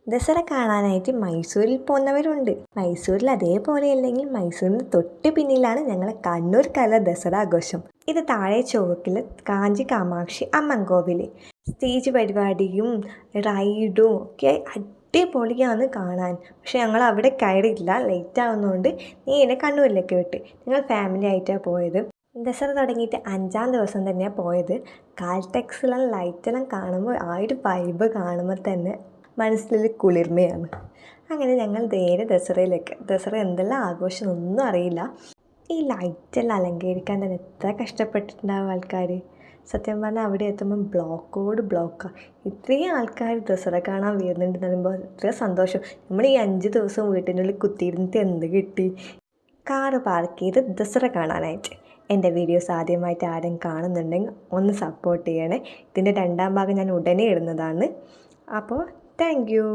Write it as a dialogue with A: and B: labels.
A: ദസറ കാണാനായിട്ട് മൈസൂരിൽ പോകുന്നവരുണ്ട്. മൈസൂരിൽ അതേപോലെ അല്ലെങ്കിൽ മൈസൂരിന് തൊട്ട് പിന്നിലാണ് ഞങ്ങളെ കണ്ണൂർ കല ദസറ ആഘോഷം. ഇത് താഴെ ചുവക്കിൽ കാഞ്ചി കാമാക്ഷി അമ്മൻ കോവിൽ. സ്റ്റേജ് പരിപാടിയും റൈഡും ഒക്കെ അടിപൊളിയാണ് കാണാൻ. പക്ഷെ ഞങ്ങൾ അവിടെ കയറിയില്ല, ലേറ്റ് ആവുന്നതുകൊണ്ട് നേരെ കണ്ണൂരിലേക്ക് വിട്ട്. ഞങ്ങൾ ഫാമിലി ആയിട്ടാണ് പോയത്. ദസറ തുടങ്ങിയിട്ട് 5-ാം ദിവസം തന്നെയാണ് പോയത്. കാൽടെക്സിലും ലൈറ്റെല്ലാം കാണുമ്പോൾ ആ ഒരു വൈബ് കാണുമ്പോൾ തന്നെ മനസ്സിലൊരു കുളിർമയാണ്. അങ്ങനെ ഞങ്ങൾ നേരെ ദസറ എന്തെല്ലാം ആഘോഷം ഒന്നും അറിയില്ല. ഈ ലൈറ്റെല്ലാം അലങ്കരിക്കാൻ തന്നെ എത്ര കഷ്ടപ്പെട്ടിട്ടുണ്ടാവും ആൾക്കാർ. സത്യം പറഞ്ഞാൽ അവിടെ എത്തുമ്പോൾ ബ്ലോക്കോട് ബ്ലോക്കാണ്. ഇത്രയും ആൾക്കാർ ദസറ കാണാൻ വരുന്നുണ്ടെന്ന് പറയുമ്പോൾ എത്ര സന്തോഷം. നമ്മൾ ഈ 5 ദിവസം വീട്ടിനുള്ളിൽ കുത്തിയിരുന്നിട്ട് എന്ത് കിട്ടി. കാറ് പാർക്ക് ചെയ്ത് ദസറ കാണാനായിട്ട്. എൻ്റെ വീഡിയോസ് ആദ്യമായിട്ട് ആരും കാണുന്നുണ്ടെങ്കിൽ ഒന്ന് സപ്പോർട്ട് ചെയ്യണേ. ഇതിൻ്റെ 2ാം ഭാഗം ഞാൻ ഉടനെ ഇടുന്നതാണ്. അപ്പോൾ താങ്ക് യു.